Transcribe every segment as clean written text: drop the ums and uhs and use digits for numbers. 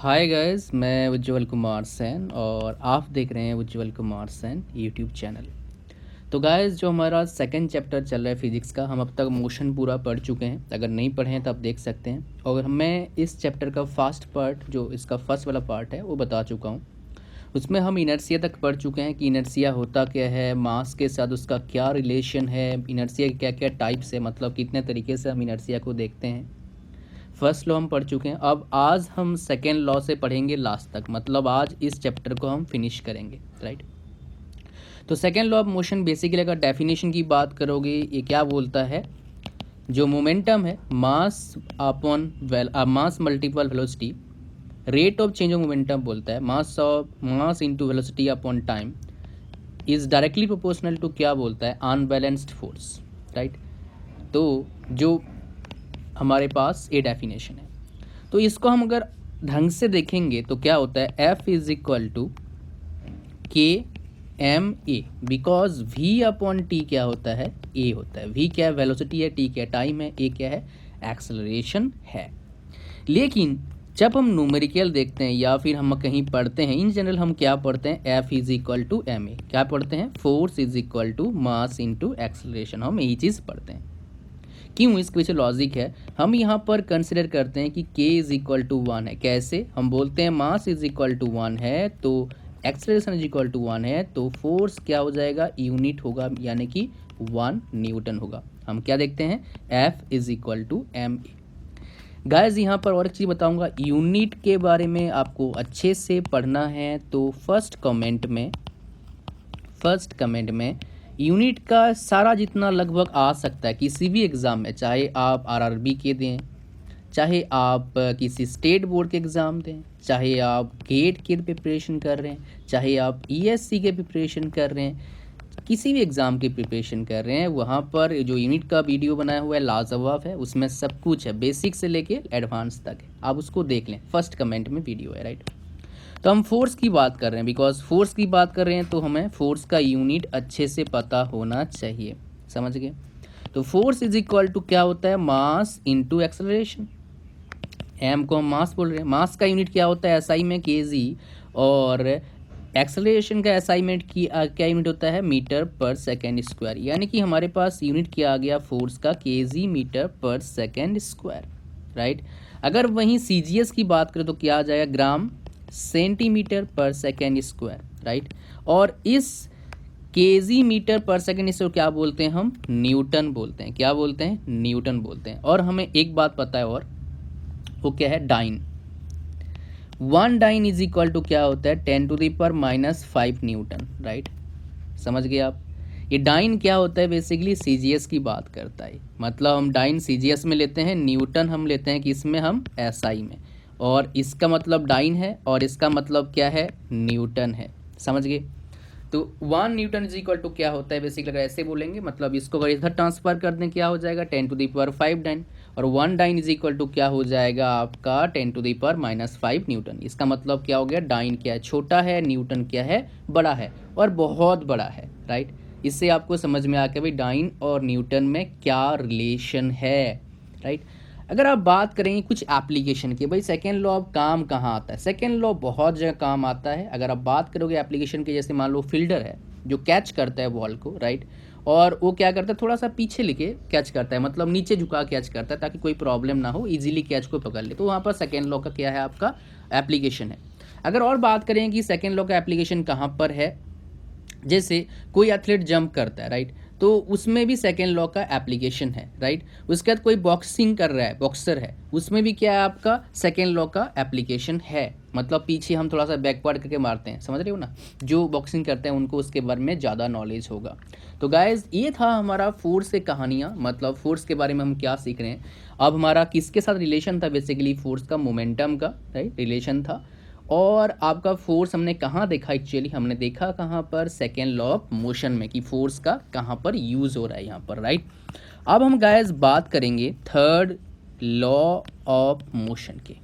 Hi guys, मैं उज्जवल कुमार सेन और आप देख रहे हैं उज्जवल कुमार सेन यूट्यूब चैनल। तो गाइस, जो हमारा सेकंड चैप्टर चल रहा है फिजिक्स का, हम अब तक मोशन पूरा पढ़ चुके हैं। अगर नहीं पढ़े हैं तो आप देख सकते हैं। और मैं इस चैप्टर का फर्स्ट पार्ट, जो इसका फर्स्ट वाला पार्ट है, वो बता चुका हूँ। उसमें हम इनर्शिया तक पढ़ चुके हैं कि इनर्शिया होता क्या है, मास के साथ उसका क्या रिलेशन है, इनर्शिया के क्या क्या टाइप्स है, मतलब कितने तरीके से हम इनर्शिया को देखते हैं। फर्स्ट लॉ हम पढ़ चुके हैं। अब आज हम सेकेंड लॉ से पढ़ेंगे लास्ट तक, मतलब आज इस चैप्टर को हम फिनिश करेंगे, राइट। तो second law of motion basically अगर डेफिनेशन की बात करोगे, ये क्या बोलता है, जो मोमेंटम है mass upon mass multiple velocity, rate of change of momentum बोलता है mass into velocity upon time is directly proportional to क्या बोलता है, अनबैलेंस्ड फोर्स, राइट। तो जो हमारे पास ये डेफिनेशन है, तो इसको हम अगर ढंग से देखेंगे तो क्या होता है, F is equal to K M A, because V upon T क्या होता है, ए होता है। V क्या है, वेलोसिटी है, टी क्या है, टाइम है, ए क्या है, एक्सेलरेशन है। लेकिन जब हम न्यूमेरिकल देखते हैं या फिर हम कहीं पढ़ते हैं, इन जनरल हम क्या पढ़ते हैं, F is equal to M A, क्या पढ़ते हैं, force is equal to mass into acceleration, हम यही चीज़ पढ़ते हैं। क्यों, इसके पीछे लॉजिक है। हम यहाँ पर कंसिडर करते हैं कि k इज इक्वल टू 1 है। कैसे, हम बोलते हैं मास इज इक्वल टू 1 है तो एक्सेलरेशन इज इक्वल टू 1 है, तो फोर्स क्या हो जाएगा, यूनिट होगा, यानी कि 1 न्यूटन होगा। हम क्या देखते हैं, F is equal to M A. Guys, यहाँ पर और एक चीज़ बताऊँगा, यूनिट के बारे में आपको अच्छे से पढ़ना है। तो फर्स्ट कमेंट में यूनिट का सारा जितना लगभग आ सकता है किसी भी एग्ज़ाम में, चाहे आप आरआरबी के दें, चाहे आप किसी स्टेट बोर्ड के एग्ज़ाम दें, चाहे आप गेट की प्रिपरेशन कर रहे हैं, चाहे आप ईएससी के प्रिपरेशन कर रहे हैं, किसी भी एग्ज़ाम की प्रिपरेशन कर रहे हैं, वहाँ पर जो यूनिट का वीडियो बनाया हुआ है लाजवाब है। उसमें सब कुछ है, बेसिक से लेके एडवांस तक है, आप उसको देख लें। फर्स्ट कमेंट में वीडियो है, राइट। तो हम फोर्स की बात कर रहे हैं, बिकॉज फोर्स की बात कर रहे हैं तो हमें फोर्स का यूनिट अच्छे से पता होना चाहिए, समझ गए। तो फोर्स इज इक्वल टू क्या होता है, मास इंटू एक्सेलरेशन। एम को हम मास बोल रहे हैं, मास का यूनिट क्या होता है एसआई में, केजी, और एक्सेलरेशन का एसआई में क्या यूनिट होता है, मीटर पर सेकेंड स्क्वायर। यानी कि हमारे पास यूनिट क्या आ गया फोर्स का, केजी मीटर पर सेकेंड स्क्वायर, राइट। अगर वहीं सीजीएस की बात करें तो क्या आ जाएगा, ग्राम सेंटीमीटर पर सेकेंड स्क्वायर, राइट। और इस केजी मीटर पर सेकेंड स्क्वायर क्या बोलते हैं, हम न्यूटन बोलते हैं। क्या बोलते हैं, न्यूटन बोलते हैं। और हमें एक बात पता है, और वो क्या है, dyne. 1 dyne is equal to क्या होता है, 10⁻⁻5 न्यूटन, राइट। समझ गए आप। ये डाइन क्या होता है, बेसिकली सीजीएस की बात करता है। मतलब हम डाइन सीजीएस में लेते हैं, न्यूटन हम लेते हैं किसमें, हम एसआई में। और इसका मतलब डाइन है और इसका मतलब क्या है, न्यूटन है, समझ गए। तो 1 न्यूटन इज इक्वल टू क्या होता है, बेसिकली अगर ऐसे बोलेंगे, मतलब इसको अगर इधर ट्रांसफर कर दें क्या हो जाएगा, 10⁻5 डाइन। और 1 डाइन इज इक्वल टू क्या हो जाएगा आपका, 10⁻⁻5 न्यूटन। इसका मतलब क्या हो गया, डाइन क्या है, छोटा है, न्यूटन क्या है, बड़ा है, और बहुत बड़ा है, राइट। इससे आपको समझ में आ गया भाई डाइन और न्यूटन में क्या रिलेशन है, राइट। अगर आप बात करेंगे कुछ एप्लीकेशन की, भाई सेकेंड लॉ अब काम कहाँ आता है, सेकेंड लॉ बहुत जगह काम आता है। अगर आप बात करोगे एप्लीकेशन के, जैसे मान लो फील्डर है जो कैच करता है बॉल को, राइट, और वो क्या करता है, थोड़ा सा पीछे लेके कैच करता है, मतलब नीचे झुका कैच करता है ताकि कोई प्रॉब्लम ना हो, इजीली कैच को पकड़ ले। तो वहाँ पर सेकेंड लॉ का क्या है, आपका एप्लीकेशन है। अगर और बात करें कि सेकेंड लॉ का एप्लीकेशन कहाँ पर है, जैसे कोई एथलीट जंप करता है, राइट, तो उसमें भी सेकेंड लॉ का एप्लीकेशन है, राइट। उसके बाद कोई बॉक्सिंग कर रहा है, बॉक्सर है, उसमें भी क्या है आपका, सेकेंड लॉ का एप्लीकेशन है। मतलब पीछे हम थोड़ा सा बैकवर्ड करके मारते हैं, समझ रहे हो ना। जो बॉक्सिंग करते हैं उनको उसके बारे में ज़्यादा नॉलेज होगा। तो गाइज, ये था हमारा फोर्स से कहानियाँ, मतलब फोर्स के बारे में हम क्या सीख रहे हैं। अब हमारा किसके साथ रिलेशन था, बेसिकली फोर्स का, मोमेंटम का, राइट, रिलेशन था। और आपका फोर्स हमने कहाँ देखा, एक्चुअली हमने देखा कहाँ पर, सेकेंड लॉ ऑफ मोशन में, कि फोर्स का कहाँ पर यूज़ हो रहा है यहाँ पर, राइट। अब हम गाइस बात करेंगे थर्ड लॉ ऑफ मोशन के।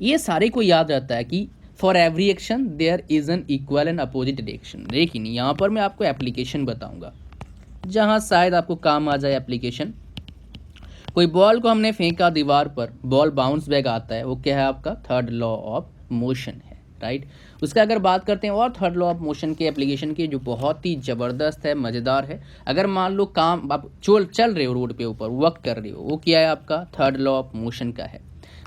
ये सारे को याद रहता है कि for every action there is an equal and opposite reaction. लेकिन यहाँ पर मैं आपको एप्लीकेशन बताऊँगा जहाँ शायद आपको काम आ जाए एप्लीकेशन। कोई बॉल को हमने फेंका दीवार पर, बॉल बाउंस बैक आता है, वो क्या है आपका थर्ड लॉ ऑफ मोशन है, राइट। उसका अगर बात करते हैं और थर्ड लॉ ऑफ मोशन के एप्लीकेशन की, जो बहुत ही ज़बरदस्त है, मज़ेदार है। अगर मान लो काम आप चल रहे हो रोड पे ऊपर, वर्क कर रहे हो, वो क्या है आपका थर्ड लॉ ऑफ मोशन का है।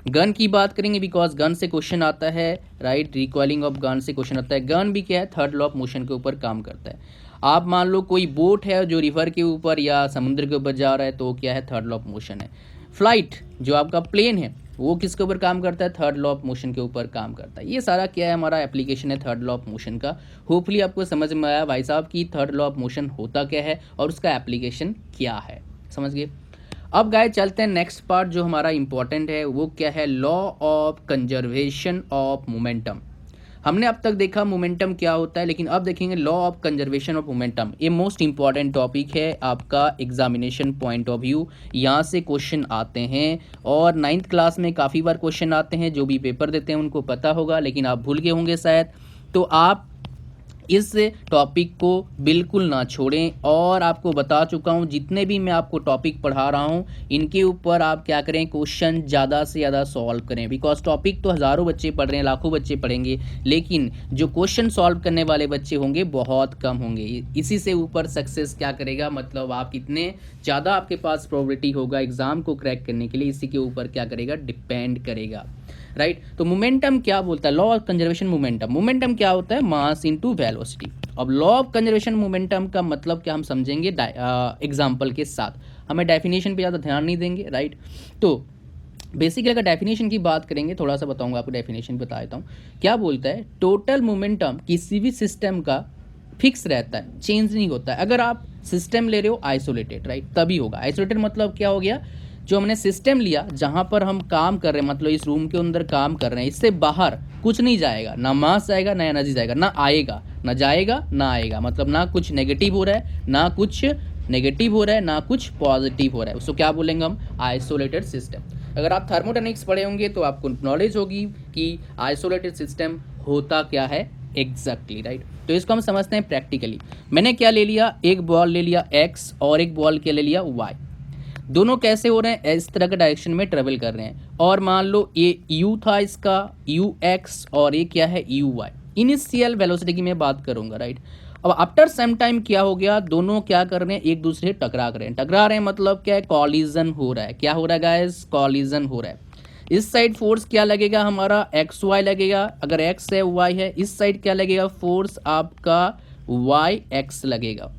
गन की बात करेंगे बिकॉज गन से क्वेश्चन आता है, राइट। रिकॉइलिंग ऑफ गन से क्वेश्चन आता है। गन भी क्या है थर्ड लॉ ऑफ मोशन के ऊपर काम करता है। आप मान लो कोई बोट है जो रिवर के ऊपर या समुद्र के ऊपर जा रहा है, तो क्या है थर्ड लॉ ऑफ मोशन है। फ्लाइट जो आपका प्लेन है वो किसके ऊपर काम करता है, थर्ड लॉ ऑफ मोशन के ऊपर काम करता है। ये सारा क्या है हमारा एप्लीकेशन है थर्ड लॉ ऑफ मोशन का। होपफुली आपको समझ में आया भाई साहब कि थर्ड लॉ ऑफ मोशन होता क्या है और उसका एप्लीकेशन क्या है, समझ गए। अब गाइस चलते हैं नेक्स्ट पार्ट जो हमारा इंपॉर्टेंट है, वो क्या है law of conservation of momentum. हमने अब तक देखा मोमेंटम क्या होता है, लेकिन अब देखेंगे law of conservation of momentum. ये मोस्ट इंपॉर्टेंट टॉपिक है आपका एग्जामिनेशन पॉइंट ऑफ व्यू। यहाँ से क्वेश्चन आते हैं और 9th क्लास में काफ़ी बार क्वेश्चन आते हैं। जो भी पेपर देते हैं उनको पता होगा, लेकिन आप भूल गए होंगे शायद। तो आप इस टॉपिक को बिल्कुल ना छोड़ें। और आपको बता चुका हूँ जितने भी मैं आपको टॉपिक पढ़ा रहा हूँ इनके ऊपर आप क्या करें, क्वेश्चन ज़्यादा से ज़्यादा सॉल्व करें। बिकॉज टॉपिक तो हज़ारों बच्चे पढ़ रहे हैं, लाखों बच्चे पढ़ेंगे, लेकिन जो क्वेश्चन सॉल्व करने वाले बच्चे होंगे बहुत कम होंगे। इसी से ऊपर सक्सेस क्या करेगा, मतलब आप कितने ज़्यादा आपके पास प्रोबेबिलिटी होगा एग्ज़ाम को क्रैक करने के लिए, इसी के ऊपर क्या करेगा, डिपेंड करेगा, राइट। तो मोमेंटम क्या बोलता है, law of conservation momentum. Momentum क्या होता है, मास इनटू वेलोसिटी। अब लॉ ऑफ कंजर्वेशन मोमेंटम का मतलब क्या हम समझेंगे एग्जांपल के साथ, हमें डेफिनेशन पे ज़्यादा ध्यान नहीं देंगे, राइट। तो बेसिकली अगर डेफिनेशन की बात करेंगे, थोड़ा सा बताऊंगा आपको, डेफिनेशन बता देता हूँ। क्या बोलता है, टोटल मोमेंटम किसी भी सिस्टम का फिक्स रहता है, चेंज नहीं होता है। अगर आप सिस्टम ले रहे हो आइसोलेटेड, राइट, तभी होगा। आइसोलेटेड मतलब क्या हो गया, जो हमने सिस्टम लिया जहाँ पर हम काम कर रहे हैं, मतलब इस रूम के अंदर काम कर रहे हैं, इससे बाहर कुछ नहीं जाएगा, ना मास जाएगा ना एनर्जी जाएगा, ना आएगा ना जाएगा ना आएगा, मतलब ना कुछ नेगेटिव हो रहा है ना कुछ नेगेटिव हो रहा है ना कुछ पॉजिटिव हो रहा है, उसको क्या बोलेंगे हम, आइसोलेटेड सिस्टम। अगर आप थर्मोडायनेमिक्स पढ़े होंगे तो आपको नॉलेज होगी कि आइसोलेटेड सिस्टम होता क्या है एग्जैक्टली, राइट। तो इसको हम समझते हैं प्रैक्टिकली। मैंने क्या ले लिया, एक बॉल ले लिया x और एक बॉल क्या ले लिया y। दोनों कैसे हो रहे हैं, इस तरह के डायरेक्शन में ट्रेवल कर रहे हैं। और मान लो ये u था इसका ux और ये क्या है uy। इनिशियल वेलोसिटी की मैं बात करूंगा, राइट। अब आफ्टर सम टाइम क्या हो गया, दोनों क्या कर रहे हैं, एक दूसरे से टकरा कर रहे हैं। टकरा रहे हैं मतलब क्या है, कॉलिजन हो रहा है। क्या हो रहा है गाइस, कॉलिजन हो रहा है। इस साइड फोर्स क्या लगेगा हमारा, एक्स वाई लगेगा। अगर एक्स है वाई है, इस साइड क्या लगेगा, फोर्स आपका वाई एक्स लगेगा।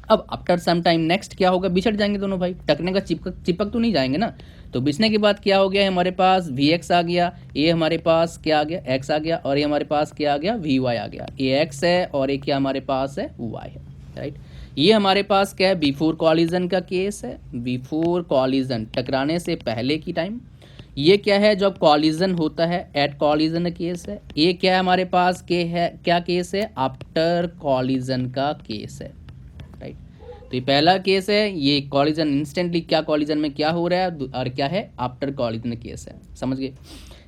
अब आफ्टर सम टाइम नेक्स्ट क्या होगा, बिछड़ जाएंगे दोनों भाई, टकने का चिपक तो नहीं जाएंगे ना। तो बिछने के बाद क्या हो गया, हमारे पास वी एक्स आ गया, ये हमारे पास क्या आ गया, एक्स आ गया, और ये हमारे पास क्या आ गया, वी वाई आ गया। ये एक्स है और ये क्या हमारे पास है, वाई है, राइट। ये हमारे पास क्या है, बिफोर कॉलिजन का केस है, बिफोर कॉलिजन टकराने से पहले की टाइम। ये क्या है, जब कॉलिजन होता है, एट कॉलिजन केस है। ये क्या है हमारे पास के है, क्या केस है, आफ्टर कॉलिजन का केस है, राइट। तो ये पहला केस है, ये कॉलिजन इंस्टेंटली क्या कॉलिजन में क्या हो रहा है, और क्या है आफ्टर कॉलिजन केस है, समझ गए।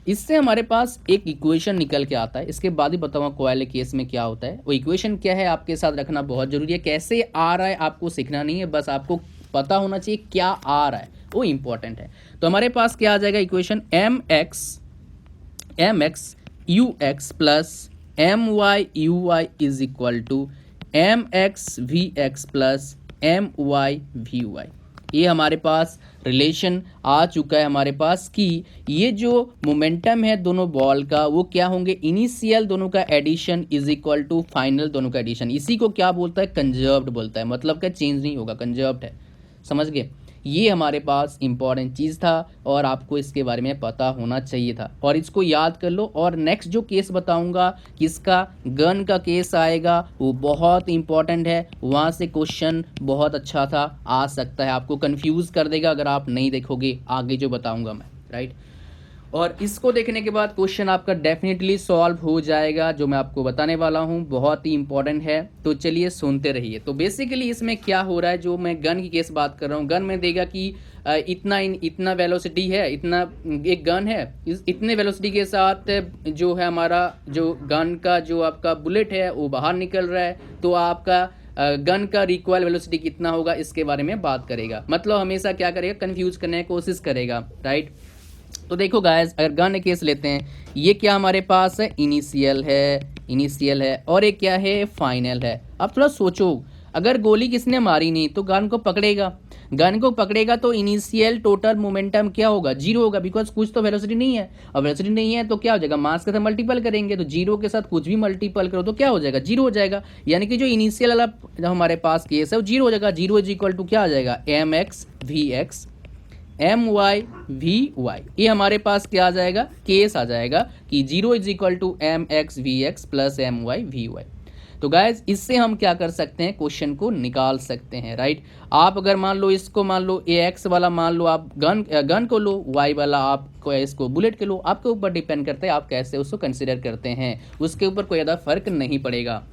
इससे हमारे पास एक इक्वेशन निकल के आता है। इसके बाद ही बताऊंगा कोयल केस में क्या होता है। वो इक्वेशन क्या है आपके साथ रखना बहुत जरूरी है। कैसे आ रहा है आपको सीखना नहीं है, बस आपको पता होना चाहिए क्या आ रहा है, वो इंपॉर्टेंट है। तो हमारे पास क्या आ जाएगा equation, M X U X plus M Y U Y is equal to M X V X plus M Y V Y. ये हमारे पास रिलेशन आ चुका है हमारे पास कि ये जो मोमेंटम है दोनों बॉल का, वो क्या होंगे, इनिशियल दोनों का addition is equal to final दोनों का एडिशन। इसी को क्या बोलता है, कंजर्व्ड बोलता है। मतलब क्या, चेंज नहीं होगा, कंजर्व्ड है, समझ गए। ये हमारे पास इंपॉर्टेंट चीज़ था और आपको इसके बारे में पता होना चाहिए था, और इसको याद कर लो। और नेक्स्ट जो केस बताऊंगा किसका, गन का केस आएगा, वो बहुत इंपॉर्टेंट है। वहाँ से क्वेश्चन बहुत अच्छा था, आ सकता है, आपको कंफ्यूज कर देगा अगर आप नहीं देखोगे आगे जो बताऊंगा मैं, राइट। और इसको देखने के बाद क्वेश्चन आपका डेफिनेटली सॉल्व हो जाएगा, जो मैं आपको बताने वाला हूँ बहुत ही इंपॉर्टेंट है। तो चलिए सुनते रहिए। तो बेसिकली इसमें क्या हो रहा है, जो मैं गन की केस बात कर रहा हूँ, गन में देगा कि इतना वेलोसिटी है, इतना एक गन है, इतने वेलोसिटी के साथ जो है हमारा जो गन का जो आपका बुलेट है वो बाहर निकल रहा है। तो आपका गन का रिकॉइल वेलोसिटी कितना होगा इसके बारे में बात करेगा। मतलब हमेशा क्या करेगा, कंफ्यूज करने की कोशिश करेगा, राइट। तो देखो गाइस, अगर गन केस लेते हैं, ये क्या हमारे पास है, इनिशियल है और एक क्या है, फाइनल है। अब थोड़ा सोचो, अगर गोली किसने मारी नहीं तो गन को पकड़ेगा तो इनिशियल टोटल मोमेंटम क्या होगा, जीरो होगा, बिकॉज कुछ तो वेलोसिटी नहीं है। और वेलोसिटी नहीं है तो क्या हो जाएगा, मास के साथ मल्टीपल करेंगे तो जीरो के साथ कुछ भी मल्टीपल करो तो क्या हो जाएगा, जीरो हो जाएगा। यानी कि जो इनिशियल वाला जो हमारे पास केस है वो जीरो हो जाएगा। जीरो इज इक्वल टू क्या आ जाएगा, M X V X M Y V Y, ये हमारे पास क्या आ जाएगा, केस आ जाएगा कि zero is equal to M X V X plus M Y V Y. तो गाइज इससे हम क्या कर सकते हैं, क्वेश्चन को निकाल सकते हैं, राइट। आप अगर मान लो इसको, मान लो ए एक्स वाला मान लो आप गन को लो, वाई वाला आपको इसको बुलेट के लो, आपके ऊपर डिपेंड करता है आप कैसे उसको कंसिडर करते हैं, उसके ऊपर कोई ज़्यादा फर्क नहीं पड़ेगा।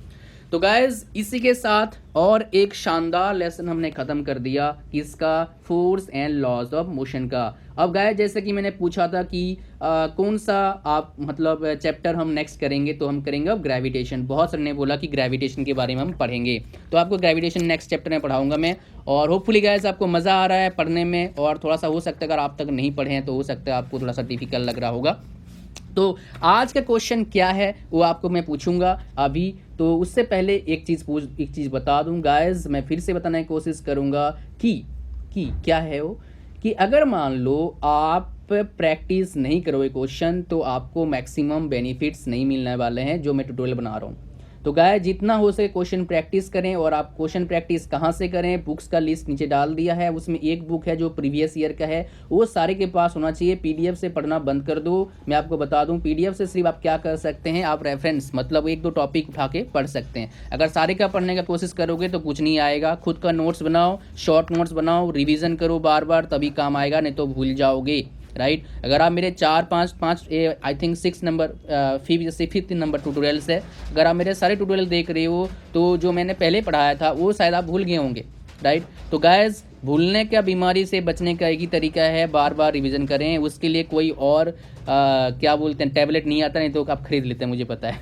तो गाइज इसी के साथ और एक शानदार लेसन हमने ख़त्म कर दिया किसका, force and laws of motion का। अब गाइज जैसे कि मैंने पूछा था कि कौन सा आप मतलब चैप्टर हम नेक्स्ट करेंगे, तो हम करेंगे अब ग्रेविटेशन। बहुत सारे ने बोला कि ग्रेविटेशन के बारे में हम पढ़ेंगे, तो आपको ग्रेविटेशन नेक्स्ट चैप्टर में पढ़ाऊंगा मैं। और होपफुली गाइज आपको मज़ा आ रहा है पढ़ने में, और थोड़ा सा हो सकता है अगर आप तक नहीं पढ़े हैं तो हो सकता है आपको थोड़ा सा डिफिकल्ट लग रहा होगा। तो आज का क्वेश्चन क्या है वो आपको मैं पूछूंगा अभी। तो उससे पहले एक चीज़ बता दूं गाइस, मैं फिर से बताने की कोशिश करूंगा कि क्या है वो, कि अगर मान लो आप प्रैक्टिस नहीं करोगे क्वेश्चन तो आपको मैक्सिमम बेनिफिट्स नहीं मिलने वाले हैं जो मैं ट्यूटोरियल बना रहा हूँ। तो गाइस जितना हो सके क्वेश्चन प्रैक्टिस करें। और आप क्वेश्चन प्रैक्टिस कहाँ से करें, बुक्स का लिस्ट नीचे डाल दिया है, उसमें एक बुक है जो प्रीवियस ईयर का है, वो सारे के पास होना चाहिए। पीडीएफ से पढ़ना बंद कर दो। मैं आपको बता दूं पीडीएफ से सिर्फ आप क्या कर सकते हैं, आप रेफरेंस मतलब एक दो टॉपिक उठा के पढ़ सकते हैं। अगर सारे का पढ़ने का कोशिश करोगे तो कुछ नहीं आएगा। खुद का नोट्स बनाओ, शॉर्ट नोट्स बनाओ, रिविजन करो बार बार, तभी काम आएगा, नहीं तो भूल जाओगे, राइट। अगर आप मेरे 4-5 I think 6 number 5th number tutorials है, अगर आप मेरे सारे ट्यूटोरियल देख रहे हो तो जो मैंने पहले पढ़ाया था वो शायद आप भूल गए होंगे, राइट। तो गाइस भूलने का, बीमारी से बचने का एक ही तरीका है, बार बार रिवीजन करें। उसके लिए कोई और क्या बोलते हैं, टैबलेट नहीं आता, नहीं तो आप खरीद लेते हैं, मुझे पता है।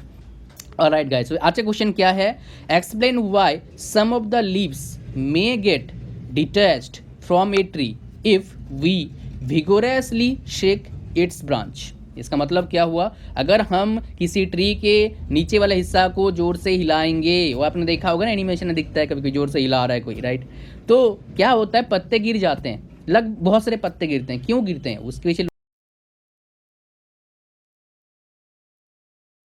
ऑलराइट गाइस, आज का क्वेश्चन क्या है, explain why some of the leaves may get detached from a tree if we vigorously shake its branch। इसका मतलब क्या हुआ, अगर हम किसी ट्री के नीचे वाले हिस्सा को जोर से हिलाएंगे, वो आपने देखा होगा ना एनिमेशन में दिखता है कभी कोई जोर से हिला रहा है कोई, राइट। तो क्या होता है, पत्ते गिर जाते हैं, बहुत सारे पत्ते गिरते हैं। क्यों गिरते हैं उसके पीछे